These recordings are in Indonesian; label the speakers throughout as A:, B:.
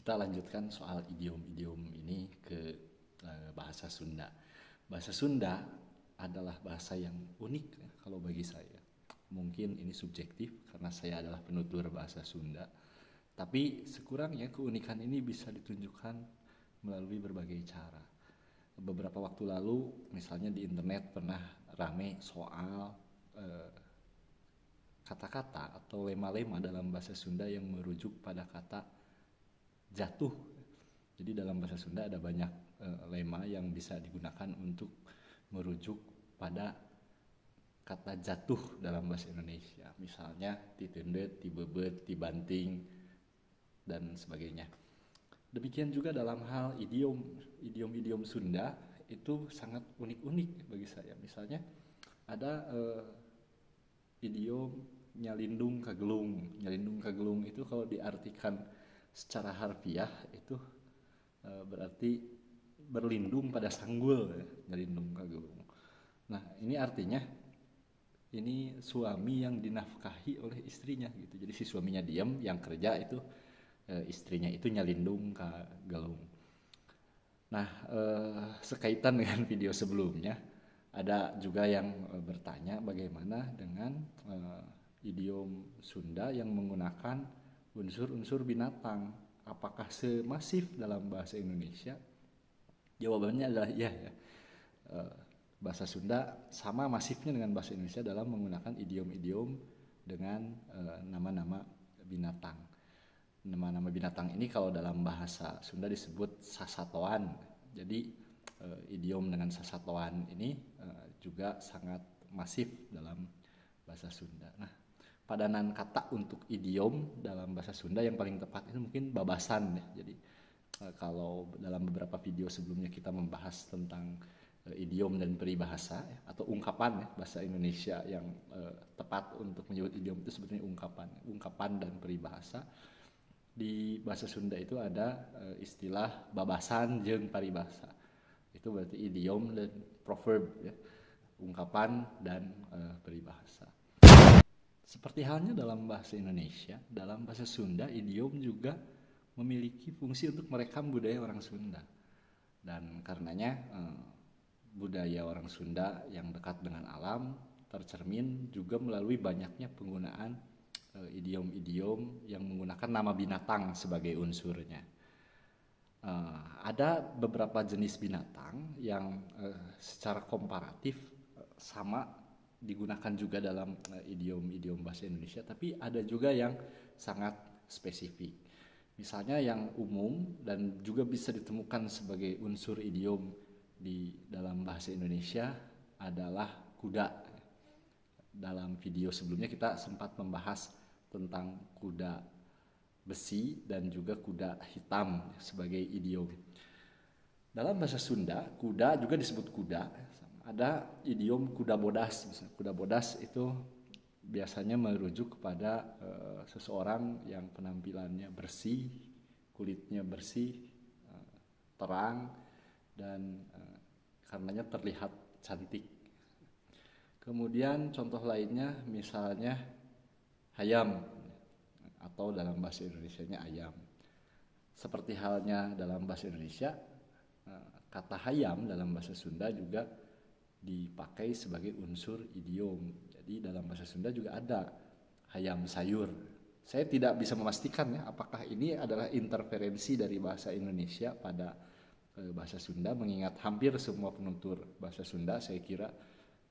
A: Kita lanjutkan soal idiom-idiom ini ke bahasa Sunda. Bahasa Sunda adalah bahasa yang unik ya, kalau bagi saya. Mungkin ini subjektif karena saya adalah penutur bahasa Sunda. Tapi sekurangnya keunikan ini bisa ditunjukkan melalui berbagai cara. Beberapa waktu lalu misalnya di internet pernah rame soal kata-kata atau lema-lema dalam bahasa Sunda yang merujuk pada kata jatuh. Jadi dalam bahasa Sunda ada banyak lema yang bisa digunakan untuk merujuk pada kata jatuh dalam bahasa Indonesia. Misalnya titundeut, tibebet, tibanting, dan sebagainya. Demikian juga dalam hal idiom Sunda itu sangat unik-unik bagi saya. Misalnya ada idiom nyalindung kagelung. Nyalindung kagelung itu kalau diartikan secara harfiah itu berarti berlindung pada sanggul, nyalindung kagelung. Nah, ini artinya ini suami yang dinafkahi oleh istrinya gitu. Jadi si suaminya diam, yang kerja itu istrinya itu nyalindung kagelung. Nah, sekaitan dengan video sebelumnya, ada juga yang bertanya bagaimana dengan idiom Sunda yang menggunakan unsur-unsur binatang. Apakah semasif dalam bahasa Indonesia? Jawabannya adalah iya ya. Bahasa Sunda sama masifnya dengan bahasa Indonesia dalam menggunakan idiom-idiom dengan nama-nama binatang. Nama-nama binatang ini kalau dalam bahasa Sunda disebut sasatoan. Jadi idiom dengan sasatoan ini juga sangat masif dalam bahasa Sunda. Nah, padanan kata untuk idiom dalam bahasa Sunda yang paling tepat itu mungkin babasan ya. Jadi kalau dalam beberapa video sebelumnya kita membahas tentang idiom dan peribahasa ya, atau ungkapan ya, bahasa Indonesia yang tepat untuk menyebut idiom itu sebetulnya ungkapan dan peribahasa. Di bahasa Sunda itu ada istilah babasan jeung paribasa. Itu berarti idiom dan proverb ya, ungkapan dan peribahasa. Seperti halnya dalam bahasa Indonesia, dalam bahasa Sunda idiom juga memiliki fungsi untuk merekam budaya orang Sunda. Dan karenanya budaya orang Sunda yang dekat dengan alam tercermin juga melalui banyaknya penggunaan idiom-idiom yang menggunakan nama binatang sebagai unsurnya. Ada beberapa jenis binatang yang secara komparatif sama digunakan juga dalam idiom-idiom bahasa Indonesia, tapi ada juga yang sangat spesifik. Misalnya yang umum dan juga bisa ditemukan sebagai unsur idiom di dalam bahasa Indonesia adalah kuda. Dalam video sebelumnya kita sempat membahas tentang kuda besi dan juga kuda hitam sebagai idiom. Dalam bahasa Sunda, kuda juga disebut kuda. Ada idiom kuda bodas. Misalnya, kuda bodas itu biasanya merujuk kepada seseorang yang penampilannya bersih, kulitnya bersih, terang, dan karenanya terlihat cantik. Kemudian contoh lainnya misalnya hayam, atau dalam bahasa Indonesianya ayam. Seperti halnya dalam bahasa Indonesia, kata hayam dalam bahasa Sunda juga dipakai sebagai unsur idiom. Jadi dalam bahasa Sunda juga ada hayam sayur. Saya tidak bisa memastikan ya apakah ini adalah interferensi dari bahasa Indonesia pada bahasa Sunda, mengingat hampir semua penutur bahasa Sunda saya kira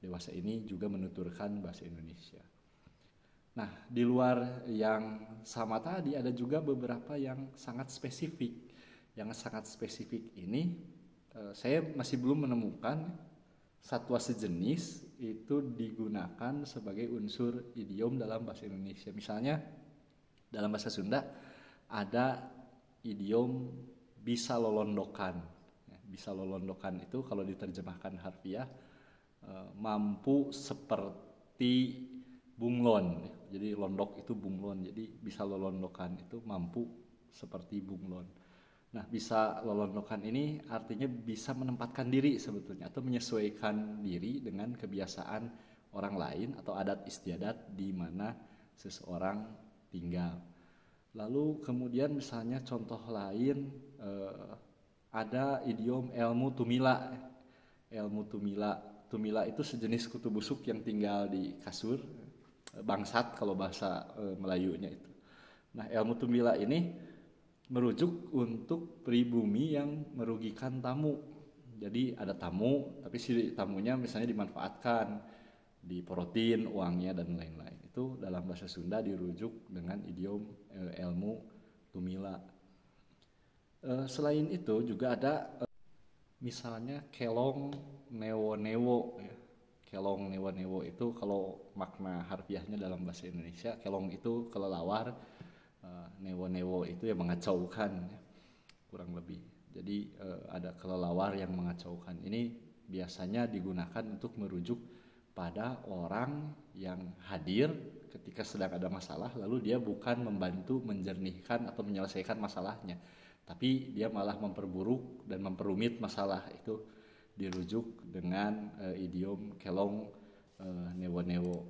A: dewasa ini juga menuturkan bahasa Indonesia. Nah, di luar yang sama tadi ada juga beberapa yang sangat spesifik. Yang sangat spesifik ini saya masih belum menemukan satwa sejenis itu digunakan sebagai unsur idiom dalam bahasa Indonesia. Misalnya dalam bahasa Sunda ada idiom bisa lolondokan. Bisa lolondokan itu kalau diterjemahkan harfiah mampu seperti bunglon. Jadi londok itu bunglon. Jadi bisa lolondokan itu mampu seperti bunglon. Nah, bisa lolondokan ini artinya bisa menempatkan diri sebetulnya atau menyesuaikan diri dengan kebiasaan orang lain atau adat istiadat di mana seseorang tinggal. Lalu kemudian misalnya contoh lain ada idiom ilmu tumila. Ilmu tumila. Tumila itu sejenis kutu busuk yang tinggal di kasur, bangsat kalau bahasa Melayunya itu. Nah, ilmu tumila ini merujuk untuk pribumi yang merugikan tamu. Jadi ada tamu, tapi si tamunya misalnya dimanfaatkan, diporotin uangnya dan lain-lain. Itu dalam bahasa Sunda dirujuk dengan idiom ilmu tumila. Selain itu juga ada misalnya kelong newo-newo. Kelong newo-newo itu kalau makna harfiahnya dalam bahasa Indonesia, kelong itu kelelawar, newo-newo itu yang mengacaukan, kurang lebih. Jadi ada kelelawar yang mengacaukan. Ini biasanya digunakan untuk merujuk pada orang yang hadir ketika sedang ada masalah, lalu dia bukan membantu menjernihkan atau menyelesaikan masalahnya, tapi dia malah memperburuk dan memperumit masalah. Itu dirujuk dengan idiom kelong newo-newo.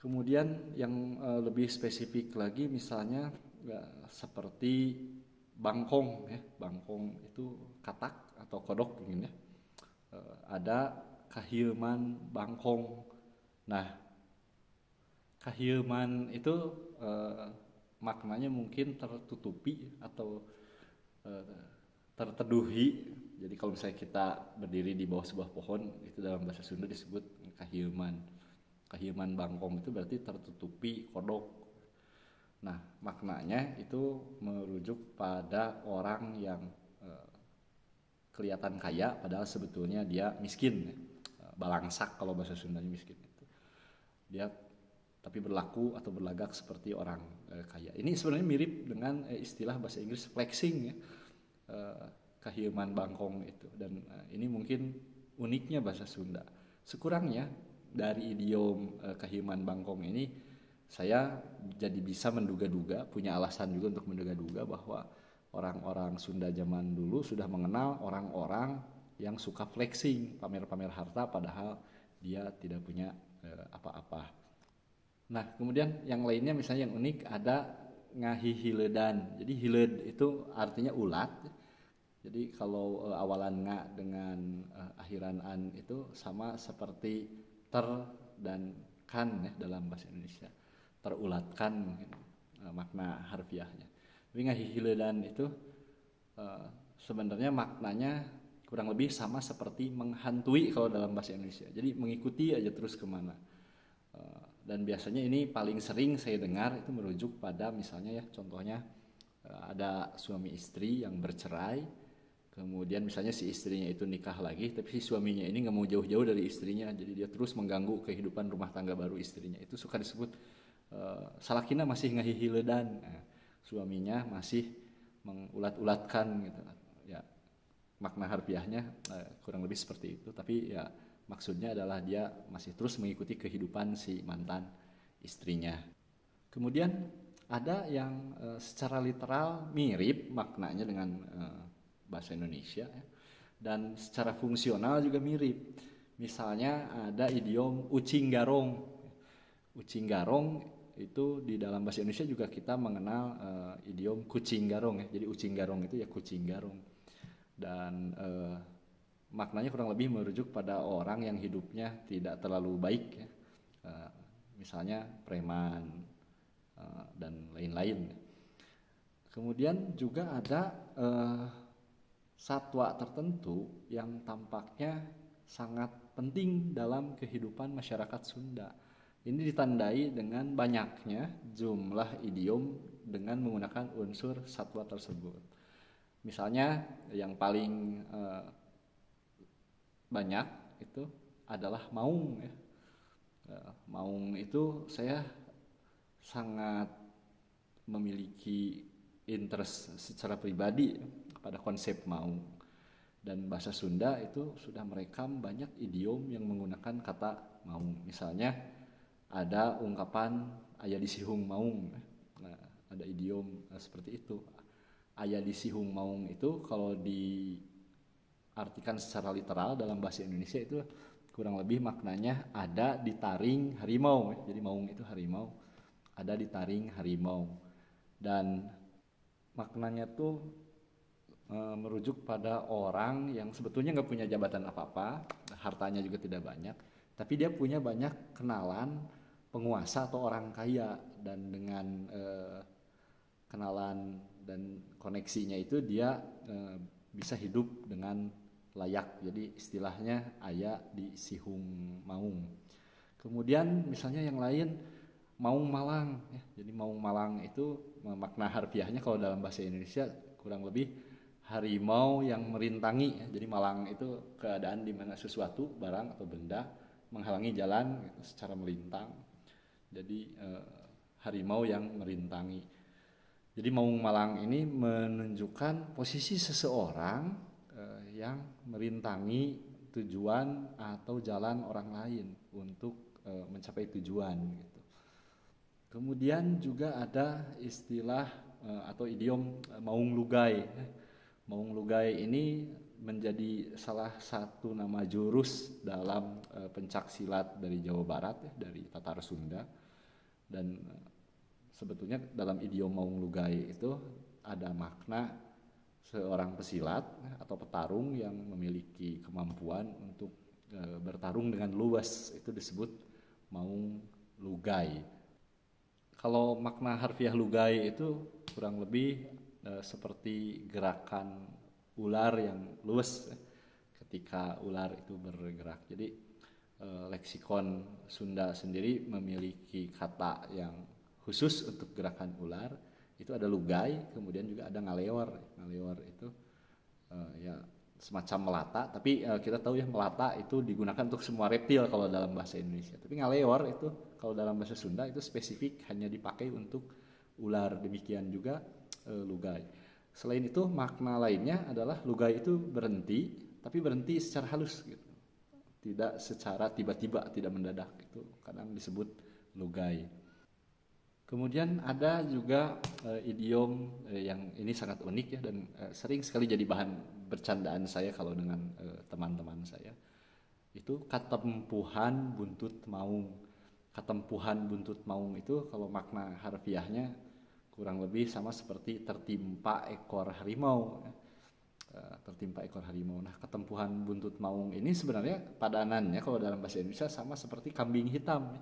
A: Kemudian yang lebih spesifik lagi misalnya seperti bangkong ya. Bangkong itu katak atau kodok mungkin ya. Ada kahieuman bangkong. Nah, kahieuman itu maknanya mungkin tertutupi atau terteduhi. Jadi kalau misalnya kita berdiri di bawah sebuah pohon, itu dalam bahasa Sunda disebut kahieuman. Kahieuman bangkong itu berarti tertutupi kodok. Nah, maknanya itu merujuk pada orang yang kelihatan kaya padahal sebetulnya dia miskin. Balangsak kalau bahasa Sundanya miskin itu. Dia tapi berlaku atau berlagak seperti orang kaya. Ini sebenarnya mirip dengan istilah bahasa Inggris flexing ya. Kahieuman bangkong itu, dan ini mungkin uniknya bahasa Sunda. Sekurangnya dari idiom kahieuman bangkong ini saya jadi bisa menduga-duga, punya alasan juga untuk menduga-duga bahwa orang-orang Sunda zaman dulu sudah mengenal orang-orang yang suka flexing, pamer-pamer harta padahal dia tidak punya apa-apa. Nah, kemudian yang lainnya misalnya yang unik ada ngahihiledan. Jadi hileud itu artinya ulat. Jadi kalau awalan nga dengan akhiran an itu sama seperti ter dan kan ya dalam bahasa Indonesia. Terulatkan mungkin makna harfiahnya. Tapi ngahihiledan itu sebenarnya maknanya kurang lebih sama seperti menghantui kalau dalam bahasa Indonesia. Jadi mengikuti aja terus kemana. Dan biasanya ini paling sering saya dengar itu merujuk pada misalnya ya contohnya ada suami istri yang bercerai, kemudian misalnya si istrinya itu nikah lagi tapi si suaminya ini nggak mau jauh-jauh dari istrinya, jadi dia terus mengganggu kehidupan rumah tangga baru istrinya. Itu suka disebut salakina masih ngahihiledan, suaminya masih mengulat-ulatkan gitu ya. Makna harfiahnya kurang lebih seperti itu, tapi ya maksudnya adalah dia masih terus mengikuti kehidupan si mantan istrinya. Kemudian ada yang secara literal mirip maknanya dengan bahasa Indonesia ya, dan secara fungsional juga mirip. Misalnya ada idiom ucing garong. Ucing garong itu di dalam bahasa Indonesia juga kita mengenal idiom kucing garong ya. Jadi ucing garong itu ya kucing garong. Dan maknanya kurang lebih merujuk pada orang yang hidupnya tidak terlalu baik ya. Misalnya preman dan lain-lain. Kemudian juga ada satwa tertentu yang tampaknya sangat penting dalam kehidupan masyarakat Sunda. Ini ditandai dengan banyaknya jumlah idiom dengan menggunakan unsur satwa tersebut. Misalnya yang paling banyak itu adalah maung ya. Maung itu saya sangat memiliki interest secara pribadi pada konsep maung, dan bahasa Sunda itu sudah merekam banyak idiom yang menggunakan kata maung. Misalnya ada ungkapan aya di sihung maung. Nah, ada idiom seperti itu. Aya di sihung maung itu kalau diartikan secara literal dalam bahasa Indonesia itu kurang lebih maknanya ada di taring harimau. Jadi maung itu harimau, ada di taring harimau. dan maknanya tuh merujuk pada orang yang sebetulnya nggak punya jabatan apa-apa, hartanya juga tidak banyak, tapi dia punya banyak kenalan penguasa atau orang kaya, dan dengan kenalan dan koneksinya itu dia bisa hidup dengan layak. Jadi istilahnya aya di Sihung Maung. Kemudian misalnya yang lain Maung Malang ya. Jadi Maung Malang itu makna harfiahnya kalau dalam bahasa Indonesia kurang lebih harimau yang merintangi ya. Jadi Malang itu keadaan di mana sesuatu, barang atau benda menghalangi jalan gitu, secara melintang. Jadi harimau yang merintangi. Jadi Maung Malang ini menunjukkan posisi seseorang yang merintangi tujuan atau jalan orang lain untuk mencapai tujuan gitu. Kemudian juga ada istilah atau idiom Maung Lugai. Maung Lugai ini menjadi salah satu nama jurus dalam pencak silat dari Jawa Barat ya, dari Tatar Sunda. Dan sebetulnya dalam idiom Maung Lugai itu ada makna seorang pesilat atau petarung yang memiliki kemampuan untuk bertarung dengan luas, itu disebut Maung Lugai. Kalau makna harfiah Lugai itu kurang lebih seperti gerakan ular yang luas ketika ular itu bergerak. Jadi leksikon Sunda sendiri memiliki kata yang khusus untuk gerakan ular, itu ada lugai, kemudian juga ada ngaleor. Ngaleor itu ya semacam melata, tapi kita tahu ya melata itu digunakan untuk semua reptil kalau dalam bahasa Indonesia. Tapi ngaleor itu kalau dalam bahasa Sunda itu spesifik hanya dipakai untuk ular. Demikian juga lugai. Selain itu makna lainnya adalah lugai itu berhenti, tapi berhenti secara halus gitu. Tidak secara tiba-tiba, tidak mendadak, itu kadang disebut lugai. Kemudian ada juga idiom yang ini sangat unik ya, dan sering sekali jadi bahan bercandaan saya kalau dengan teman-teman saya. Itu katempuhan buntut maung. Katempuhan buntut maung itu kalau makna harfiahnya kurang lebih sama seperti tertimpa ekor harimau. Tertimpa ekor harimau. Nah, ketempuhan buntut maung ini sebenarnya padanannya kalau dalam bahasa Indonesia sama seperti kambing hitam.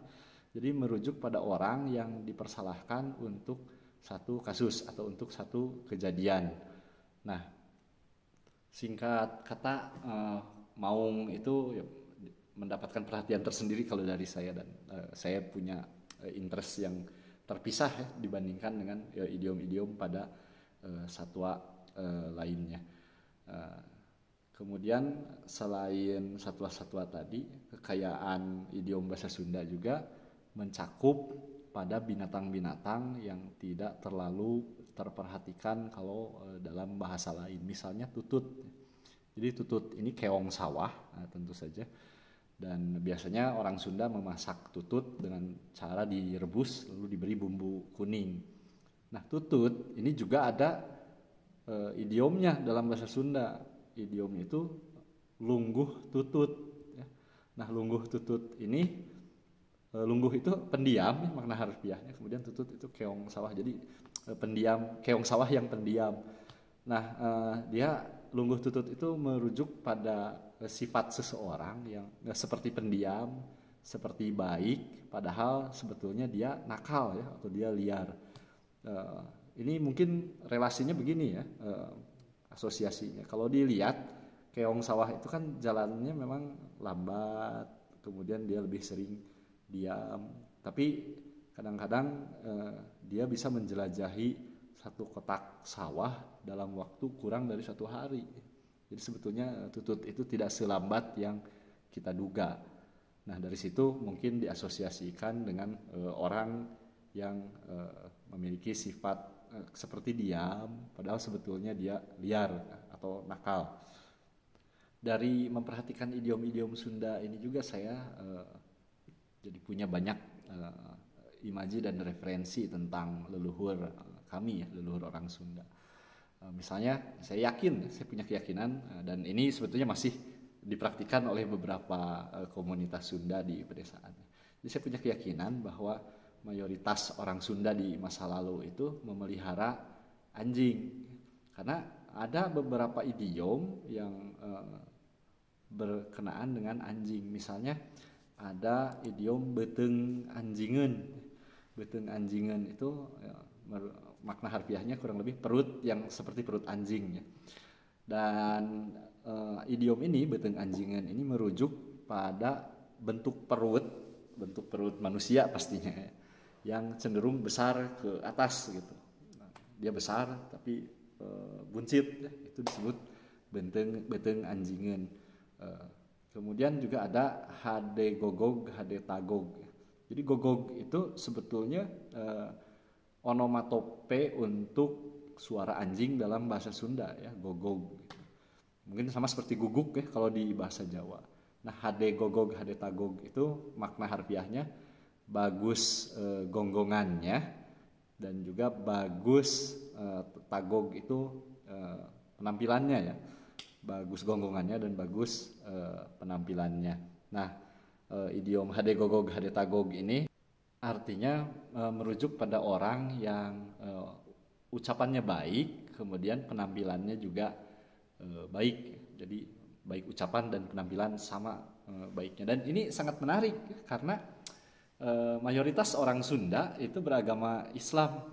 A: Jadi merujuk pada orang yang dipersalahkan untuk satu kasus atau untuk satu kejadian. Nah, singkat kata maung itu ya, mendapatkan perhatian tersendiri kalau dari saya, dan saya punya interest yang terpisah ya, dibandingkan dengan idiom-idiom pada satwa lainnya. Kemudian selain satwa-satwa tadi, kekayaan idiom bahasa Sunda juga mencakup pada binatang-binatang yang tidak terlalu terperhatikan kalau dalam bahasa lain. Misalnya tutut. Jadi tutut ini keong sawah, tentu saja. Dan biasanya orang Sunda memasak tutut dengan cara direbus lalu diberi bumbu kuning. Nah, tutut ini juga ada idiomnya dalam bahasa Sunda. Idiomnya itu lungguh tutut. Nah, lungguh tutut ini, lungguh itu pendiam, makna harfiahnya. Kemudian tutut itu keong sawah, jadi pendiam, keong sawah yang pendiam. Nah, dia lungguh tutut itu merujuk pada sifat seseorang yang seperti pendiam, seperti baik, padahal sebetulnya dia nakal ya, atau dia liar. Ini mungkin relasinya begini ya, asosiasinya. Kalau dilihat keong sawah itu kan jalannya memang lambat, kemudian dia lebih sering diam, tapi kadang-kadang dia bisa menjelajahi satu kotak sawah dalam waktu kurang dari 1 hari. Jadi sebetulnya tutut itu tidak selambat yang kita duga. Nah, dari situ mungkin diasosiasikan dengan orang yang memiliki sifat seperti diam, padahal sebetulnya dia liar atau nakal. Dari memperhatikan idiom-idiom Sunda ini juga saya jadi punya banyak imaji dan referensi tentang leluhur kami ya, leluhur orang Sunda. Misalnya saya punya keyakinan, dan ini sebetulnya masih dipraktikkan oleh beberapa komunitas Sunda di pedesaan. Jadi saya punya keyakinan bahwa mayoritas orang Sunda di masa lalu itu memelihara anjing, karena ada beberapa idiom yang berkenaan dengan anjing. Misalnya ada idiom beteng anjingan. Beteng anjingan itu makna harfiahnya kurang lebih perut yang seperti perut anjing ya. Dan idiom ini beteng anjingan ini merujuk pada bentuk perut manusia pastinya ya, yang cenderung besar ke atas gitu. Nah, dia besar tapi buncit ya, itu disebut beteng anjingan. Kemudian juga ada hade gogog, hade tagog. Jadi gogog itu sebetulnya onomatope untuk suara anjing dalam bahasa Sunda ya, gogog. Mungkin sama seperti guguk ya kalau di bahasa Jawa. Nah, hade gogog, hade tagog itu makna harfiahnya bagus gonggongannya, dan juga bagus tagog itu penampilannya ya. Bagus gonggongannya dan bagus penampilannya. Nah, idiom hade gogog, hade tagog ini artinya merujuk pada orang yang ucapannya baik, kemudian penampilannya juga baik. Jadi baik ucapan dan penampilan sama baiknya. Dan ini sangat menarik karena mayoritas orang Sunda itu beragama Islam.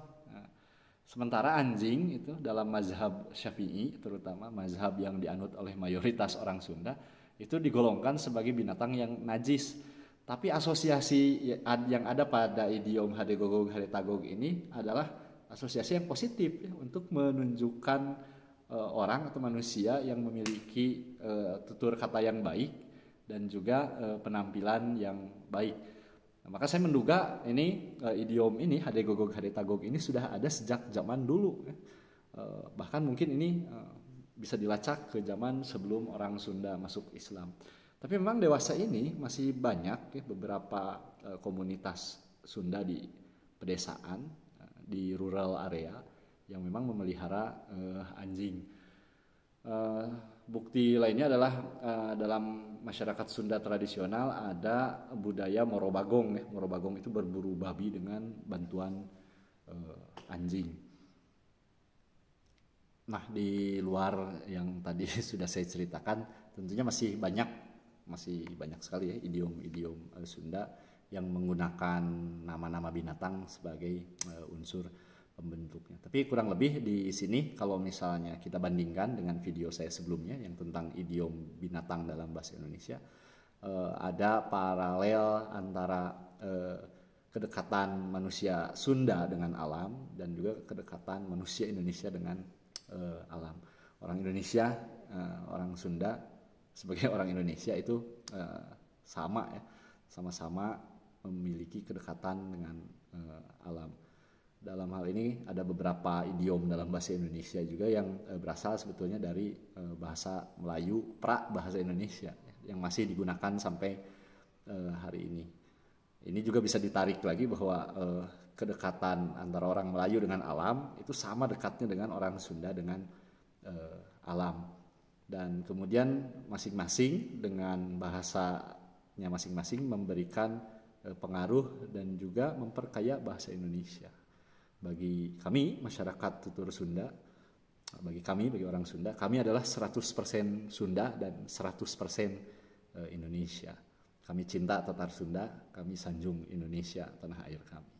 A: Sementara anjing itu dalam mazhab Syafi'i, terutama mazhab yang dianut oleh mayoritas orang Sunda, itu digolongkan sebagai binatang yang najis. Tapi asosiasi yang ada pada idiom hade gogog, hade tagog ini adalah asosiasi yang positif ya, untuk menunjukkan orang atau manusia yang memiliki tutur kata yang baik dan juga penampilan yang baik. Nah, maka saya menduga ini idiom ini hade gogog, hade tagog ini sudah ada sejak zaman dulu ya. Bahkan mungkin ini bisa dilacak ke zaman sebelum orang Sunda masuk Islam. Tapi memang dewasa ini masih banyak ya, beberapa komunitas Sunda di pedesaan, di rural area yang memang memelihara anjing. Bukti lainnya adalah dalam masyarakat Sunda tradisional ada budaya morobagong ya. Morobagong itu berburu babi dengan bantuan anjing. Nah, di luar yang tadi sudah saya ceritakan, tentunya masih banyak sekali ya idiom-idiom Sunda yang menggunakan nama-nama binatang sebagai unsur pembentuknya. Tapi kurang lebih di sini kalau misalnya kita bandingkan dengan video saya sebelumnya yang tentang idiom binatang dalam bahasa Indonesia, ada paralel antara kedekatan manusia Sunda dengan alam dan juga kedekatan manusia Indonesia dengan alam. Orang Indonesia, orang Sunda sebagai orang Indonesia itu sama-sama memiliki kedekatan dengan alam. Dalam hal ini ada beberapa idiom dalam bahasa Indonesia juga yang berasal sebetulnya dari bahasa Melayu bahasa Indonesia yang masih digunakan sampai hari ini. Ini juga bisa ditarik lagi bahwa kedekatan antara orang Melayu dengan alam itu sama dekatnya dengan orang Sunda dengan alam. Dan kemudian masing-masing dengan bahasanya masing-masing memberikan pengaruh dan juga memperkaya bahasa Indonesia. Bagi kami masyarakat tutur Sunda, bagi orang Sunda, kami adalah 100% Sunda dan 100% Indonesia. Kami cinta Tatar Sunda, kami sanjung Indonesia, tanah air kami.